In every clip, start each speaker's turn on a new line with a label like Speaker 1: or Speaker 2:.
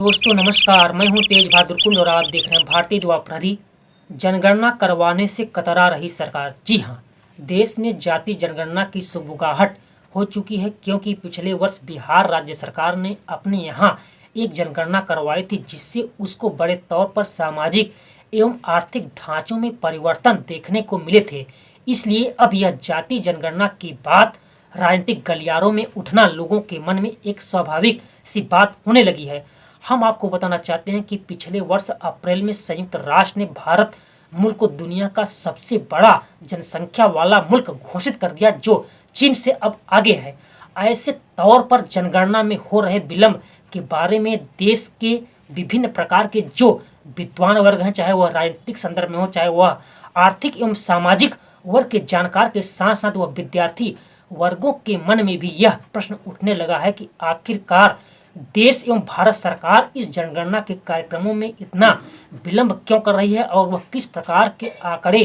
Speaker 1: दोस्तों नमस्कार, मैं हूं तेज बहादुर कुंड और आप देख रहे हैं भारतीय युवा प्रहरी। जनगणना करवाने से कतरा रही सरकार। जी हां, देश में जाति जनगणना की सुगबुगाहट हो चुकी है, क्योंकि पिछले वर्ष बिहार राज्य सरकार ने अपने यहां एक जनगणना करवाई थी, जिससे उसको बड़े तौर पर सामाजिक एवं आर्थिक ढांचों में परिवर्तन देखने को मिले थे। इसलिए अब यह जाति जनगणना की बात राजनीतिक गलियारों में उठना लोगों के मन में एक स्वाभाविक सी बात होने लगी है। हम आपको बताना चाहते हैं कि पिछले वर्ष अप्रैल में संयुक्त राष्ट्र ने भारत मुल्क को दुनिया का सबसे बड़ा जनसंख्या वाला मुल्क घोषित कर दिया, जो चीन से अब आगे है। ऐसे तौर पर जनगणना में हो रहे विलंब के बारे में देश के विभिन्न प्रकार के जो विद्वान वर्ग हैं, चाहे वह राजनीतिक संदर्भ में हो, चाहे वह आर्थिक एवं सामाजिक वर्ग के जानकार के साथ साथ वह विद्यार्थी वर्गों के मन में भी यह प्रश्न उठने लगा है कि आखिरकार देश एवं भारत सरकार इस जनगणना के कार्यक्रमों में इतना विलंब क्यों कर रही है और वह किस प्रकार के आंकड़े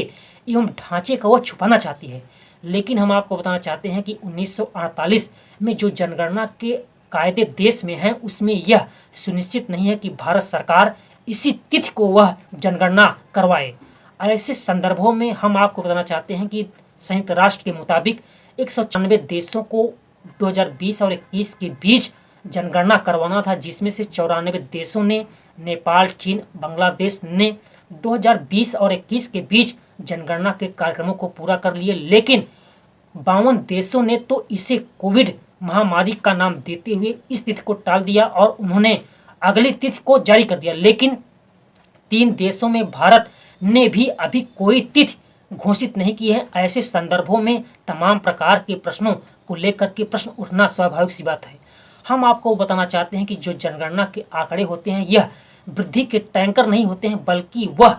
Speaker 1: एवं ढांचे का वह छुपाना चाहती है। लेकिन हम आपको बताना चाहते हैं कि 1948 में जो जनगणना के कायदे देश में हैं, उसमें यह सुनिश्चित नहीं है कि भारत सरकार इसी तिथि को वह जनगणना करवाए। ऐसे संदर्भों में हम आपको बताना चाहते हैं कि संयुक्त राष्ट्र के मुताबिक 194 देशों को 2020 और 21 के बीच जनगणना करवाना था, जिसमें से 94 देशों ने, नेपाल, चीन, बांग्लादेश ने 2020 और 21 के बीच जनगणना के कार्यक्रमों को पूरा कर लिए। लेकिन 52 देशों ने तो इसे कोविड महामारी का नाम देते हुए इस तिथि को टाल दिया और उन्होंने अगली तिथि को जारी कर दिया। लेकिन 3 देशों में भारत ने भी अभी कोई तिथि घोषित नहीं की है। ऐसे संदर्भों में तमाम प्रकार के प्रश्नों को लेकर के प्रश्न उठना स्वाभाविक सी बात है। हम आपको बताना चाहते हैं कि जो जनगणना के आंकड़े होते हैं, यह वृद्धि के टैंकर नहीं होते हैं, बल्कि वह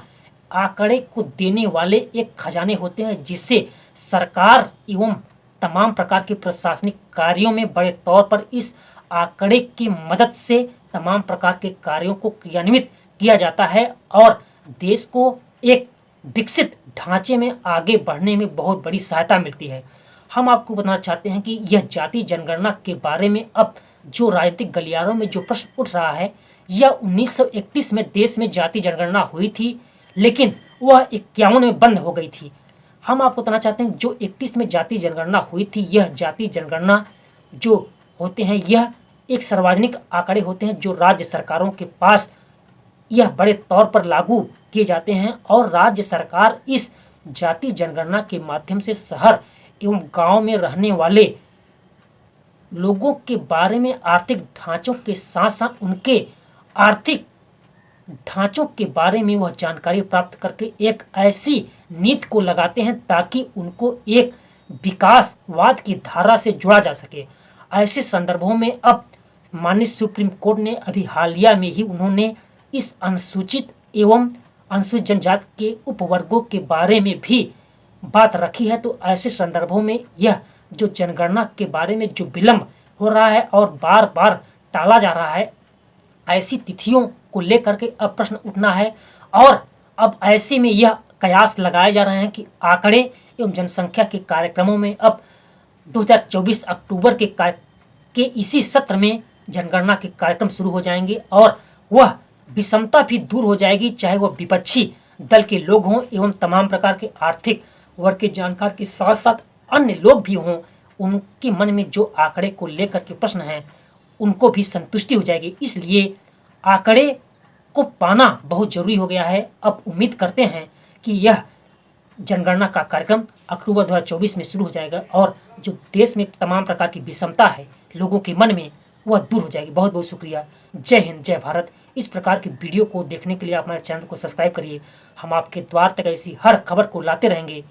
Speaker 1: आंकड़े को देने वाले एक खजाने होते हैं, जिससे सरकार एवं तमाम प्रकार के प्रशासनिक कार्यों में बड़े तौर पर इस आंकड़े की मदद से तमाम प्रकार के कार्यों को क्रियान्वित किया जाता है और देश को एक विकसित ढांचे में आगे बढ़ने में बहुत बड़ी सहायता मिलती है। हम आपको बताना चाहते हैं कि यह जाति जनगणना के बारे में अब जो राजनीतिक गलियारों में जो प्रश्न उठ रहा है, यह 1931 में देश में जाति जनगणना हुई थी, लेकिन वह 51 में बंद हो गई थी। हम आपको बताना चाहते हैं जो 31 में जाति जनगणना हुई थी, यह जाति जनगणना जो होते हैं, यह एक सार्वजनिक आंकड़े होते हैं जो राज्य सरकारों के पास यह बड़े तौर पर लागू किए जाते हैं और राज्य सरकार इस जाति जनगणना के माध्यम से शहर एवं गांव में रहने वाले लोगों के बारे में आर्थिक ढांचों के साथ साथ उनके आर्थिक ढांचों के बारे में वह जानकारी प्राप्त करके एक ऐसी नीति को लगाते हैं ताकि उनको एक विकासवाद की धारा से जोड़ा जा सके। ऐसे संदर्भों में अब माननीय सुप्रीम कोर्ट ने अभी हालिया में ही उन्होंने इस अनुसूचित एवं अनुसूचित जनजाति के उपवर्गों के बारे में भी बात रखी है। तो ऐसे संदर्भों में यह जो जनगणना के बारे में जो विलंब हो रहा है और बार बार टाला जा रहा है, ऐसी तिथियों को लेकर के अब प्रश्न उठना है और अब ऐसे में यह कयास लगाए जा रहे हैं कि आंकड़े एवं जनसंख्या के कार्यक्रमों में अब 2024 अक्टूबर के इसी सत्र में जनगणना के कार्यक्रम शुरू हो जाएंगे और वह विषमता भी दूर हो जाएगी, चाहे वह विपक्षी दल के लोग हों एवं तमाम प्रकार के आर्थिक वर्ग के जानकार के साथ साथ अन्य लोग भी हों। उनके मन में जो आंकड़े को लेकर के प्रश्न हैं, उनको भी संतुष्टि हो जाएगी। इसलिए आंकड़े को पाना बहुत जरूरी हो गया है। अब उम्मीद करते हैं कि यह जनगणना का कार्यक्रम अक्टूबर 2024 में शुरू हो जाएगा और जो देश में तमाम प्रकार की विषमता है लोगों के मन में, वह दूर हो जाएगी। बहुत बहुत शुक्रिया। जय हिंद, जय भारत। इस प्रकार की वीडियो को देखने के लिए आप हमारे चैनल को सब्सक्राइब करिए। हम आपके द्वार तक ऐसी हर खबर को लाते रहेंगे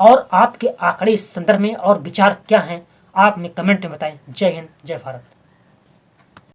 Speaker 1: और आपके आंकड़े इस संदर्भ में और विचार क्या हैं, आप हमें कमेंट में बताएं। जय हिंद, जय भारत।